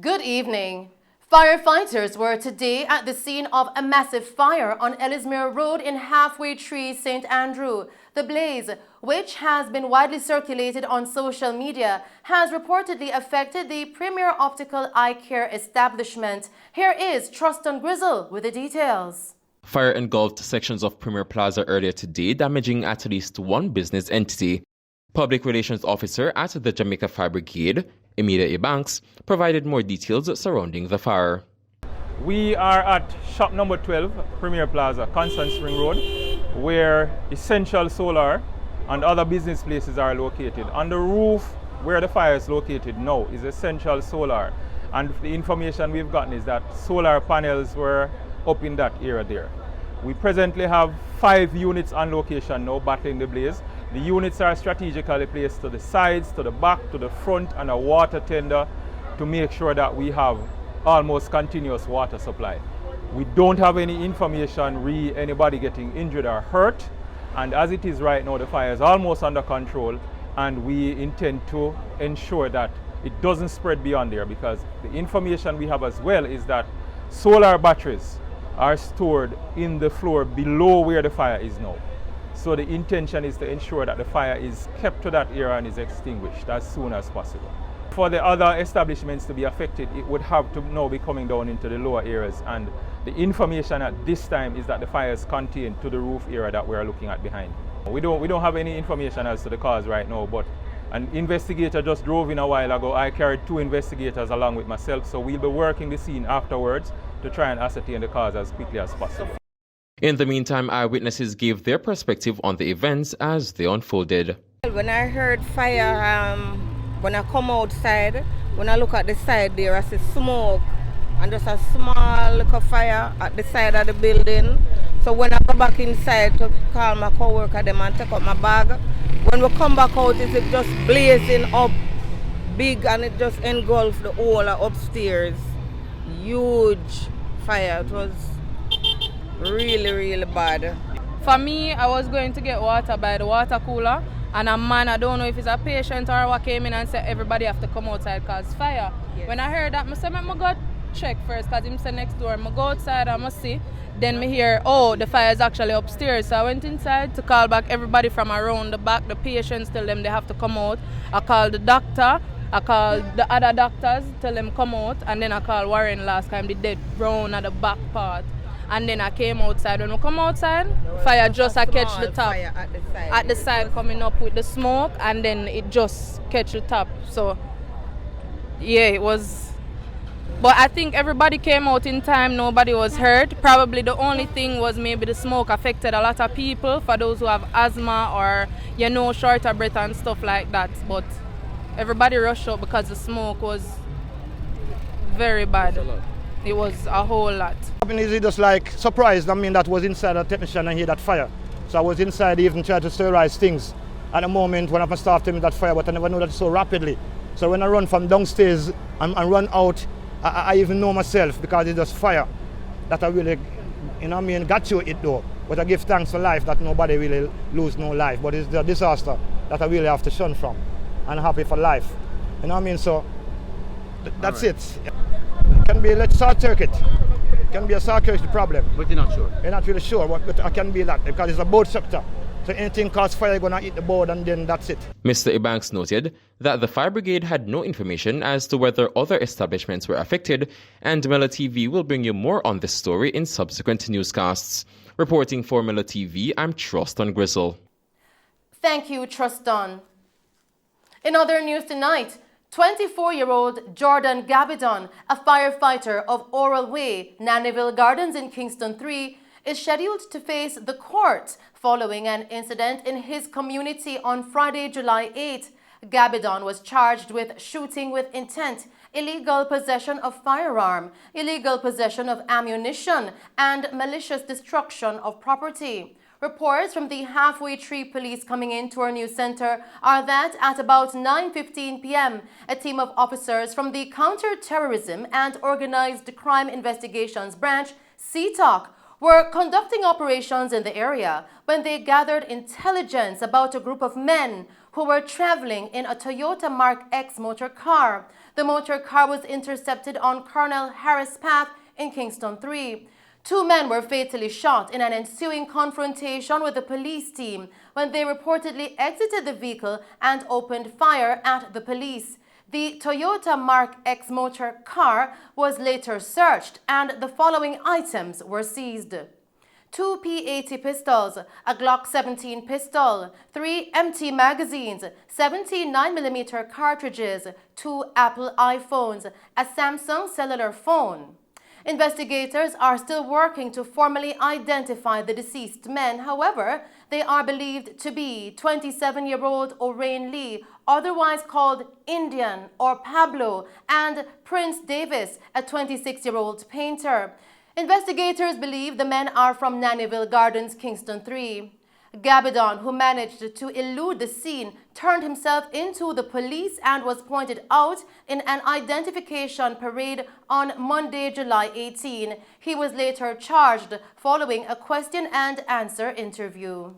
Good evening. Firefighters were today at the scene of a massive fire on Ellesmere Road in Halfway Tree, St. Andrew. The blaze, which has been widely circulated on social media, has reportedly affected the Premier Optical Eye Care establishment. Here is Truston Grizzle with the details. Fire engulfed sections of Premier Plaza earlier today, damaging at least one business entity. Public Relations Officer at the Jamaica Fire Brigade, Emilia Ebanks, provided more details surrounding the fire. We are at shop number 12, Premier Plaza, Constant Spring Road, where Essential Solar and other business places are located. On the roof where the fire is located now is Essential Solar, and the information we've gotten is that solar panels were up in that area there. We presently have 5 units on location now battling the blaze. The units are strategically placed to the sides, to the back, to the front, and a water tender to make sure that we have almost continuous water supply. We don't have any information anybody getting injured or hurt, and as it is right now, the fire is almost under control, and we intend to ensure that it doesn't spread beyond there, because the information we have as well is that solar batteries are stored in the floor below where the fire is now. So the intention is to ensure that the fire is kept to that area and is extinguished as soon as possible. For the other establishments to be affected, it would have to now be coming down into the lower areas, and the information at this time is that the fire is contained to the roof area that we're looking at behind. We don't have any information as to the cause right now, but an investigator just drove in a while ago. I carried 2 investigators along with myself, so we'll be working the scene afterwards to try and ascertain the cause as quickly as possible. In the meantime, eyewitnesses gave their perspective on the events as they unfolded. When I heard fire, when I come outside, when I look at the side there, I see smoke and just a small little fire at the side of the building. So when I go back inside to call my co-worker them and take out my bag, when we come back out, it's just blazing up big, and it just engulfed the whole upstairs. Huge fire. It was really bad. For me, I was going to get water by the water cooler, and a man, I don't know if it's a patient or what, came in and said everybody have to come outside cause fire. Yes. When I heard that, I said, I go check first, cause him said next door. I go outside, I must see. Then me hear, oh, the fire is actually upstairs. So I went inside to call back everybody from around the back, the patients, tell them they have to come out. I called the doctor, I called the other doctors, tell them come out, and then I called Warren last time, the dead brown at the back part. And then I came outside. When we come outside, fire just catch the top. At the side coming up with the smoke, and then it just catch the top. So yeah, it was. But I think everybody came out in time, nobody was hurt. Probably the only thing was maybe the smoke affected a lot of people, for those who have asthma or, shorter breath and stuff like that. But everybody rushed out because the smoke was very bad. It was a whole lot. Is just like surprised. That was inside a technician and hear that fire. So I was inside even trying to sterilize things. At the moment when my staff tell me that fire, but I never know that so rapidly. So when I run from downstairs and run out, I even know myself, because it's just fire that I really, got to it though. But I give thanks for life that nobody really lose no life. But it's the disaster that I really have to shun from. And happy for life. So that's right. It. Can be a short circuit. Can be a short circuit problem. But you're not sure? You're not really sure, but I can be that, because it's a board sector. So anything cause fire, you're going to hit the board, and then that's it. Mr. Ebanks noted that the fire brigade had no information as to whether other establishments were affected, and Mello TV will bring you more on this story in subsequent newscasts. Reporting for Mello TV, I'm Truston Grizzle. Thank you, Truston. In other news tonight, 24-year-old Jordan Gabidon, a firefighter of Oral Way, Nannyville Gardens in Kingston 3, is scheduled to face the court following an incident in his community on Friday, July 8. Gabidon was charged with shooting with intent, illegal possession of firearm, illegal possession of ammunition, and malicious destruction of property. Reports from the Halfway Tree Police coming into our news center are that at about 9:15 p.m., a team of officers from the Counter-Terrorism and Organized Crime Investigations Branch, CTOC, were conducting operations in the area when they gathered intelligence about a group of men who were traveling in a Toyota Mark X motor car. The motor car was intercepted on Colonel Harris Path in Kingston 3. 2 men were fatally shot in an ensuing confrontation with the police team when they reportedly exited the vehicle and opened fire at the police. The Toyota Mark X motor car was later searched and the following items were seized: 2 P80 pistols, a Glock 17 pistol, 3 empty magazines, 17 9mm cartridges, 2 Apple iPhones, a Samsung cellular phone. Investigators are still working to formally identify the deceased men. However, they are believed to be 27-year-old Orain Lee, otherwise called Indian or Pablo, and Prince Davis, a 26-year-old painter. Investigators believe the men are from Nannyville Gardens, Kingston 3. Gabidon, who managed to elude the scene, turned himself into the police and was pointed out in an identification parade on Monday, July 18. He was later charged following a question and answer interview.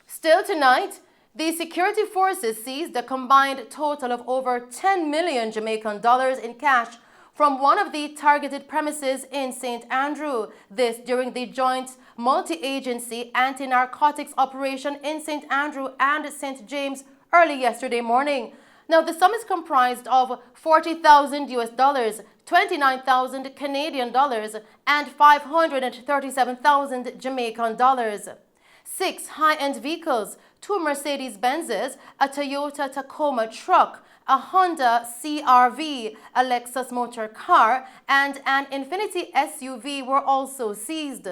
Still tonight, the security forces seized a combined total of over 10 million Jamaican dollars in cash from one of the targeted premises in St. Andrew. This during the joint multi-agency anti-narcotics operation in St. Andrew and St. James early yesterday morning. Now, the sum is comprised of $40,000 US, 29,000 Canadian dollars, and 537,000 Jamaican dollars. 6 high-end vehicles, 2 Mercedes-Benzes, a Toyota Tacoma truck, a Honda CR-V, a Lexus motor car, and an Infiniti SUV were also seized.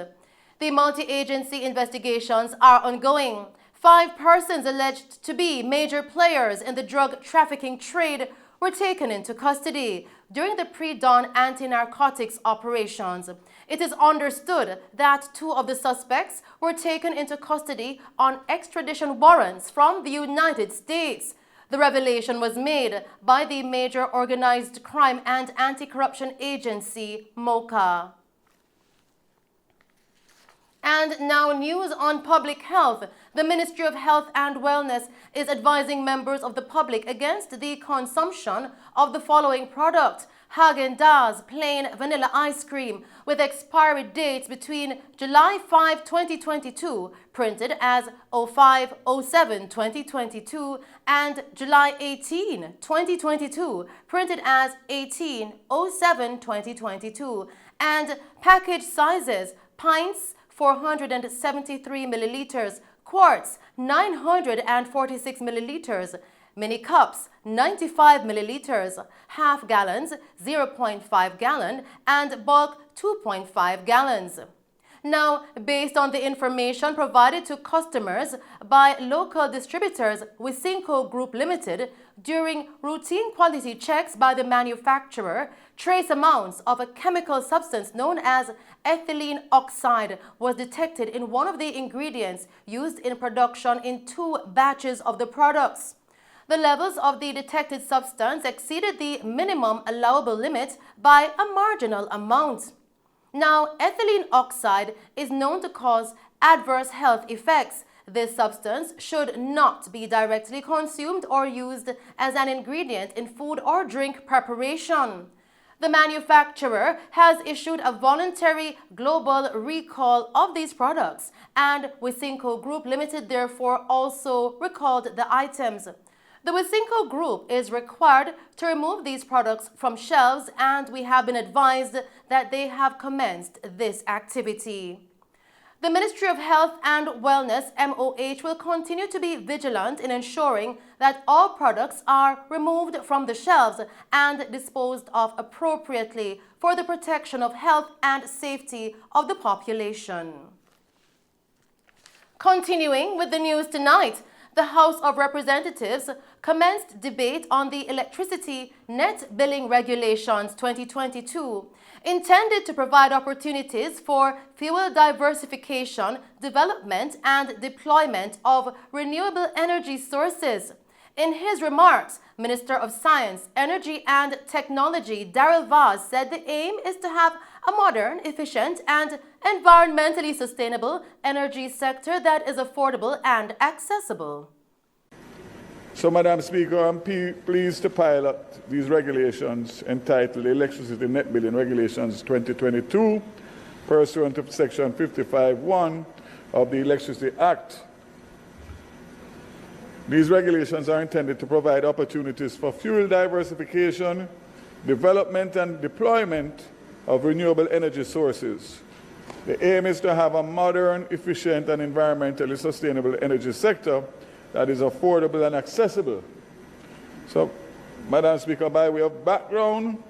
The multi-agency investigations are ongoing. 5 persons alleged to be major players in the drug trafficking trade were taken into custody during the pre-dawn anti-narcotics operations. It is understood that 2 of the suspects were taken into custody on extradition warrants from the United States. The revelation was made by the Major Organized Crime and Anti-Corruption Agency, MOCA. And now news on public health. The Ministry of Health and Wellness is advising members of the public against the consumption of the following product: Häagen-Dazs plain vanilla ice cream with expiry dates between July 5, 2022, printed as 05/07/2022, and July 18, 2022, printed as 18/07/2022, and package sizes: pints 473 milliliters, quarts 946 milliliters, mini cups 95 milliliters, half gallons 0.5 gallon, and bulk 2.5 gallons. Now, based on the information provided to customers by local distributors Wisynco Group Limited during routine quality checks by the manufacturer, trace amounts of a chemical substance known as ethylene oxide was detected in one of the ingredients used in production in 2 batches of the products. The levels of the detected substance exceeded the minimum allowable limit by a marginal amount. Now, ethylene oxide is known to cause adverse health effects. This substance should not be directly consumed or used as an ingredient in food or drink preparation. The manufacturer has issued a voluntary global recall of these products, and Wisynco Group Limited therefore also recalled the items. The Wisynco Group is required to remove these products from shelves, and we have been advised that they have commenced this activity. The Ministry of Health and Wellness, MOH, will continue to be vigilant in ensuring that all products are removed from the shelves and disposed of appropriately for the protection of health and safety of the population. Continuing with the news tonight, the House of Representatives commenced debate on the Electricity Net Billing Regulations 2022, intended to provide opportunities for fuel diversification, development, and deployment of renewable energy sources. In his remarks, Minister of Science, Energy and Technology Daryl Vaz said the aim is to have a modern, efficient, and environmentally sustainable energy sector that is affordable and accessible. So, Madam Speaker, I'm pleased to pilot these regulations entitled Electricity Net Billing Regulations 2022, pursuant to Section 55(1) of the Electricity Act. These regulations are intended to provide opportunities for fuel diversification, development and deployment of renewable energy sources. The aim is to have a modern, efficient and environmentally sustainable energy sector that is affordable and accessible. So, Madam Speaker, by way of background,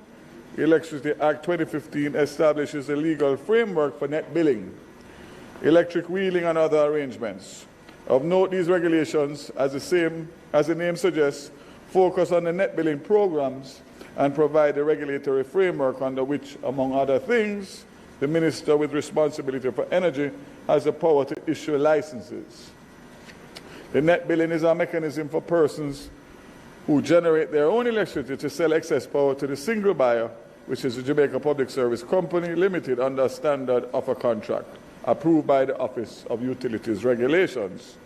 the Electricity Act 2015 establishes a legal framework for net billing, electric wheeling and other arrangements. Of note, these regulations, as the name suggests, focus on the net billing programs and provide a regulatory framework under which, among other things, the Minister with responsibility for energy has the power to issue licenses. The net billing is a mechanism for persons who generate their own electricity to sell excess power to the single buyer, which is the Jamaica Public Service Company Limited under a standard offer contract approved by the Office of Utilities Regulations.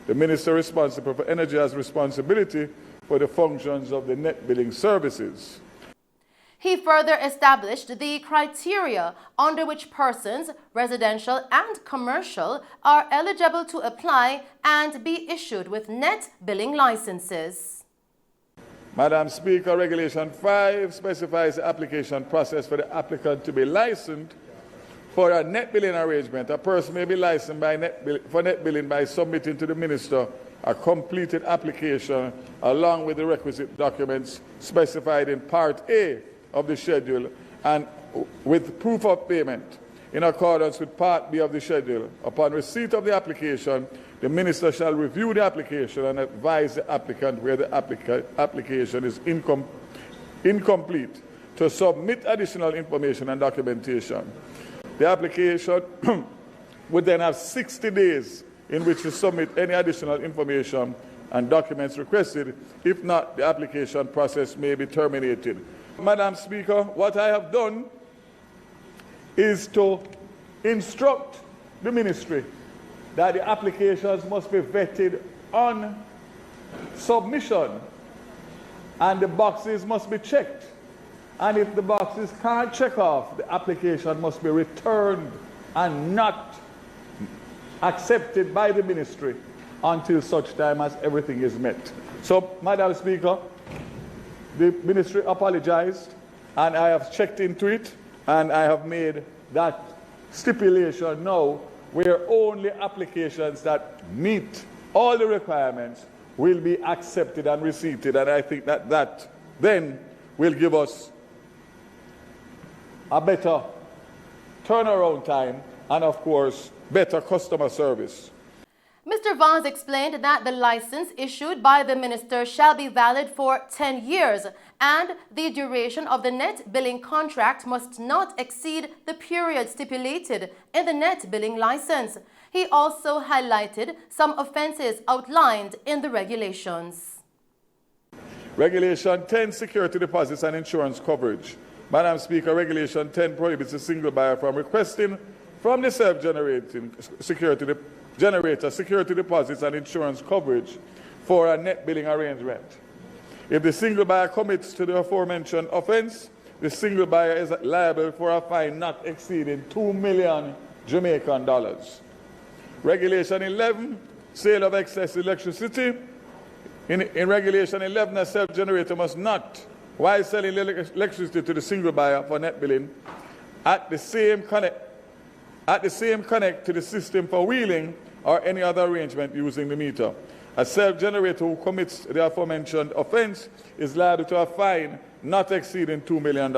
The Minister responsible for energy has responsibility for the functions of the net billing services. He further established the criteria under which persons, residential and commercial, are eligible to apply and be issued with net billing licenses. Madam Speaker, Regulation 5 specifies the application process for the applicant to be licensed for a net billing arrangement. A person may be licensed for net billing by submitting to the Minister a completed application along with the requisite documents specified in Part A of the schedule and with proof of payment in accordance with Part B of the schedule. Upon receipt of the application, the Minister shall review the application and advise the applicant where the application is incomplete to submit additional information and documentation. The application would then have 60 days in which to submit any additional information and documents requested. If not, the application process may be terminated. Madam Speaker, what I have done is to instruct the ministry that the applications must be vetted on submission and the boxes must be checked. And if the boxes can't check off, the application must be returned and not accepted by the ministry until such time as everything is met. So, Madam Speaker, the ministry apologized and I have checked into it and I have made that stipulation now where only applications that meet all the requirements will be accepted and received. And I think that then will give us a better turnaround time and, of course, better customer service. Mr. Vaz explained that the license issued by the Minister shall be valid for 10 years and the duration of the net billing contract must not exceed the period stipulated in the net billing license. He also highlighted some offences outlined in the regulations. Regulation 10, Security Deposits and Insurance Coverage. Madam Speaker, Regulation 10 prohibits a single buyer from requesting from the self-generating security deposits and insurance coverage for a net billing arrangement. If the single buyer commits to the aforementioned offence, the single buyer is liable for a fine not exceeding 2 million Jamaican dollars. Regulation 11, Sale of excess electricity. In Regulation 11, a self-generator must not, while selling electricity to the single buyer for net billing, at the same connect to the system for wheeling or any other arrangement using the meter. A self-generator who commits the aforementioned offence is liable to a fine not exceeding $2 million.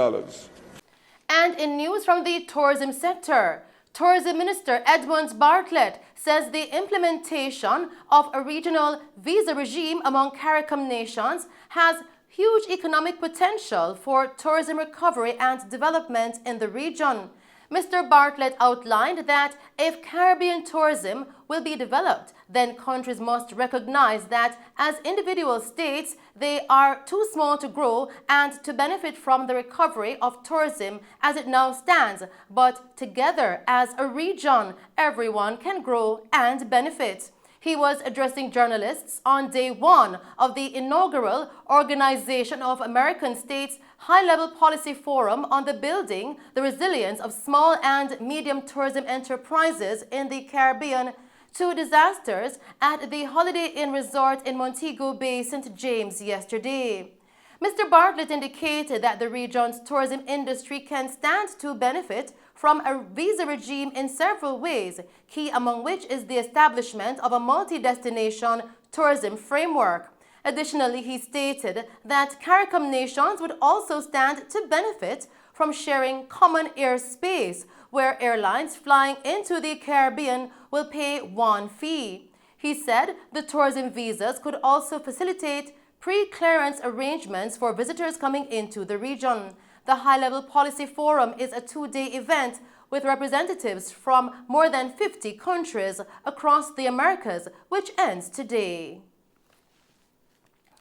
And in news from the tourism sector, Tourism Minister Edmund Bartlett says the implementation of a regional visa regime among CARICOM nations has huge economic potential for tourism recovery and development in the region. Mr. Bartlett outlined that if Caribbean tourism will be developed, then countries must recognize that as individual states, they are too small to grow and to benefit from the recovery of tourism as it now stands. But together as a region, everyone can grow and benefit. He was addressing journalists on day one of the inaugural Organization of American States High-Level Policy Forum on the building the resilience of small and medium tourism enterprises in the Caribbean to disasters at the Holiday Inn Resort in Montego Bay, St. James yesterday. Mr. Bartlett indicated that the region's tourism industry can stand to benefit from a visa regime in several ways, key among which is the establishment of a multi-destination tourism framework. Additionally, he stated that CARICOM nations would also stand to benefit from sharing common airspace, where airlines flying into the Caribbean will pay one fee. He said the tourism visas could also facilitate pre-clearance arrangements for visitors coming into the region. The High-Level Policy Forum is a two-day event with representatives from more than 50 countries across the Americas, which ends today.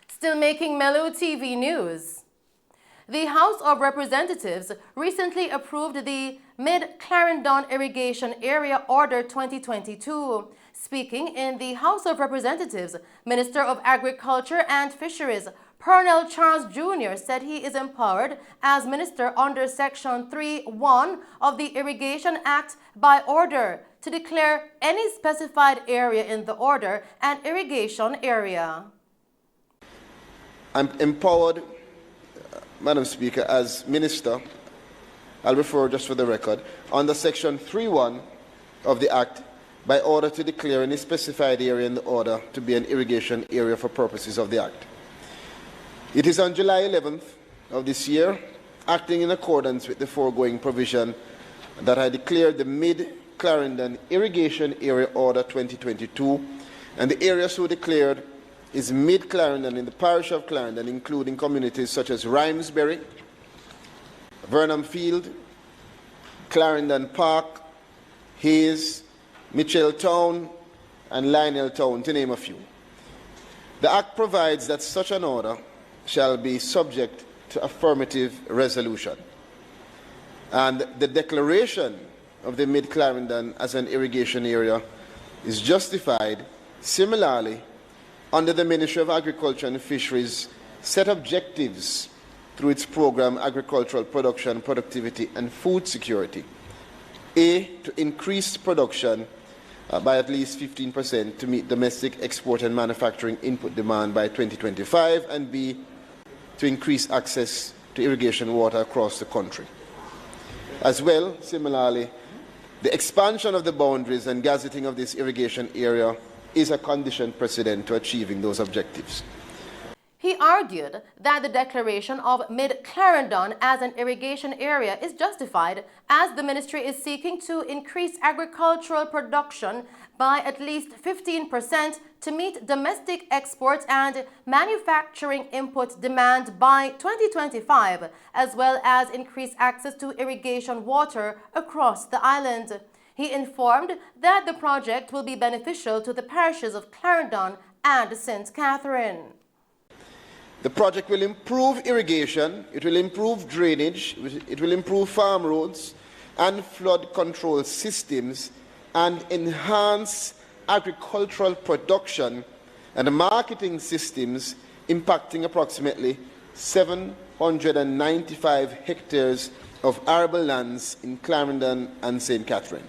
Still making Mello TV news. The House of Representatives recently approved the Mid-Clarendon Irrigation Area Order 2022. Speaking in the House of Representatives, Minister of Agriculture and Fisheries, Pernell Charles Jr. said he is empowered as Minister under Section 3(1) of the Irrigation Act by order to declare any specified area in the order an irrigation area. I'm empowered, Madam Speaker, as Minister, I'll refer just for the record, under Section 3(1) of the Act by order to declare any specified area in the order to be an irrigation area for purposes of the Act. It is on July 11th of this year, acting in accordance with the foregoing provision, that I declared the Mid-Clarendon Irrigation Area Order 2022, and the area so declared is Mid-Clarendon in the parish of Clarendon, including communities such as Rhymesbury, Vernham Field, Clarendon Park, Hayes, Mitchelltown, and Lioneltown, to name a few. The Act provides that such an order shall be subject to affirmative resolution. And the declaration of the Mid-Clarendon as an irrigation area is justified similarly under the Ministry of Agriculture and Fisheries set objectives through its program Agricultural Production, Productivity and Food Security. A, to increase production by at least 15% to meet domestic export and manufacturing input demand by 2025, and B, to increase access to irrigation water across the country. As well, similarly, the expansion of the boundaries and gazetting of this irrigation area is a condition precedent to achieving those objectives. He argued that the declaration of Mid-Clarendon as an irrigation area is justified as the ministry is seeking to increase agricultural production by at least 15% to meet domestic exports and manufacturing input demand by 2025, as well as increase access to irrigation water across the island. He informed that the project will be beneficial to the parishes of Clarendon and St. Catherine. The project will improve irrigation, it will improve drainage, it will improve farm roads and flood control systems, and enhance agricultural production and marketing systems impacting approximately 795 hectares of arable lands in Clarendon and St. Catherine.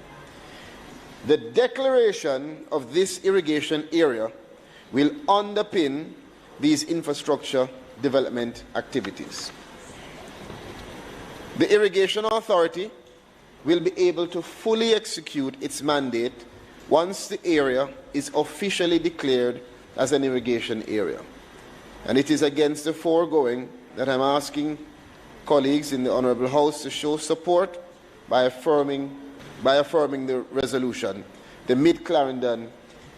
The declaration of this irrigation area will underpin these infrastructure development activities. The Irrigation Authority will be able to fully execute its mandate once the area is officially declared as an irrigation area. And it is against the foregoing that I'm asking colleagues in the Honourable House to show support by affirming the resolution, the Mid-Clarendon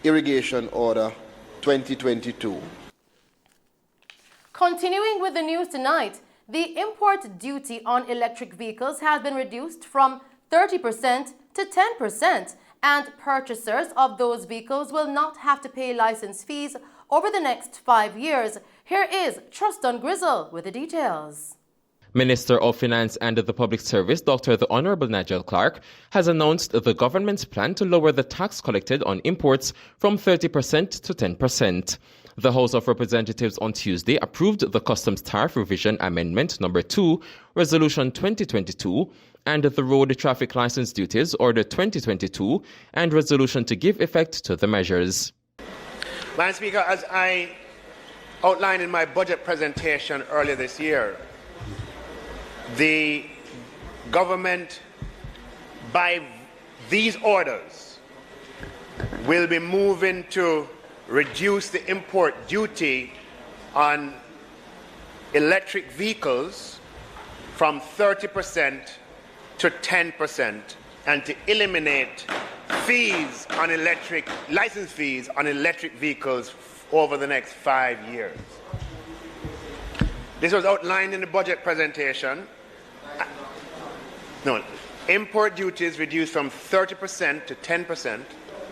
Irrigation Order 2022. Continuing with the news tonight, the import duty on electric vehicles has been reduced from 30% to 10%, and purchasers of those vehicles will not have to pay license fees over the next 5 years. Here is Truston Grizzle with the details. Minister of Finance and the Public Service, Dr. the Honorable Nigel Clark, has announced the government's plan to lower the tax collected on imports from 30% to 10%. The House of Representatives on Tuesday approved the Customs Tariff Revision Amendment No. 2, Resolution 2022, and the Road Traffic License Duties Order 2022, and resolution to give effect to the measures. Madam Speaker, as I outlined in my budget presentation earlier this year, the government, by these orders, will be moving to reduce the import duty on electric vehicles from 30% to 10% and to eliminate fees on license fees on electric vehicles over the next 5 years. This was outlined in the budget presentation. No, import duties reduced from 30% to 10%,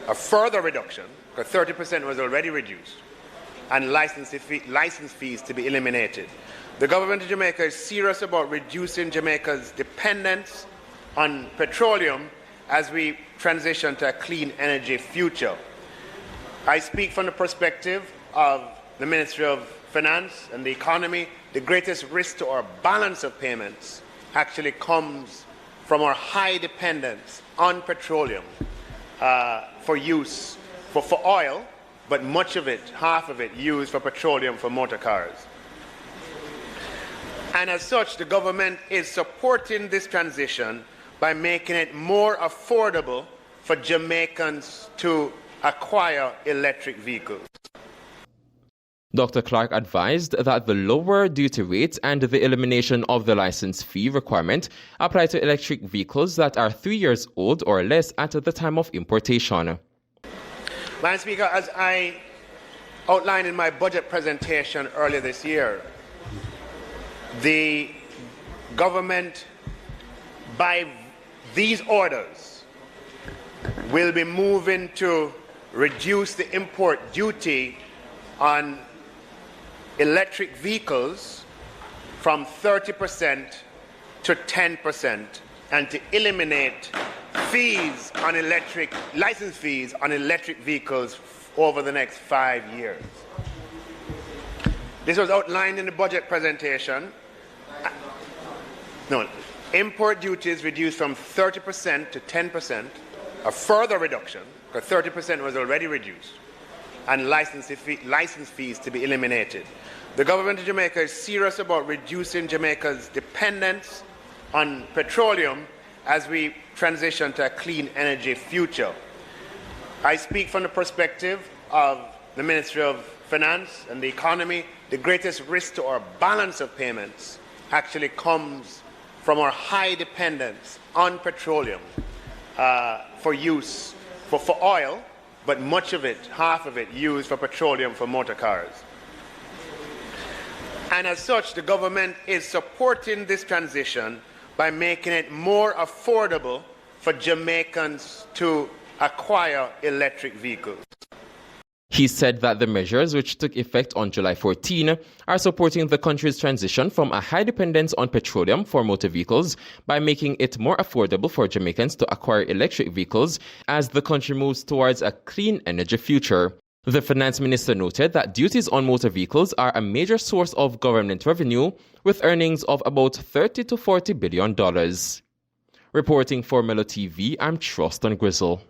a further reduction, because 30% was already reduced, and license fees to be eliminated. The government of Jamaica is serious about reducing Jamaica's dependence on petroleum as we transition to a clean energy future. I speak from the perspective of the Ministry of Finance and the economy. The greatest risk to our balance of payments actually comes from our high dependence on petroleum for use for oil, but much of it, half of it, used for petroleum for motor cars. And as such, the government is supporting this transition by making it more affordable for Jamaicans to acquire electric vehicles. Dr. Clark advised that the lower duty rates and the elimination of the license fee requirement apply to electric vehicles that are 3 years old or less at the time of importation. Madam Speaker, as I outlined in my budget presentation earlier this year, the government, by these orders, will be moving to reduce the import duty on electric vehicles from 30% to 10% and to eliminate fees on license fees on electric vehicles over the next 5 years. This was outlined in the budget presentation. No, import duties reduced from 30% to 10%, a further reduction, because 30% was already reduced, and license fees to be eliminated. The government of Jamaica is serious about reducing Jamaica's dependence on petroleum as we transition to a clean energy future. I speak from the perspective of the Ministry of Finance and the economy. The greatest risk to our balance of payments actually comes from our high dependence on petroleum for use for oil, but much of it, half of it, used for petroleum for motor cars. And as such, the government is supporting this transition by making it more affordable for Jamaicans to acquire electric vehicles. He said that the measures, which took effect on July 14, are supporting the country's transition from a high dependence on petroleum for motor vehicles by making it more affordable for Jamaicans to acquire electric vehicles as the country moves towards a clean energy future. The finance minister noted that duties on motor vehicles are a major source of government revenue, with earnings of about $30 to $40 billion. Reporting for Mello TV, I'm Truston Grizzle.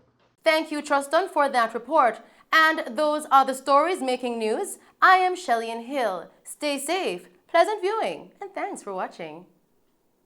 Thank you, Truston, for that report. And those are the stories making news. I am Shellyan Hill. Stay safe, pleasant viewing, and thanks for watching.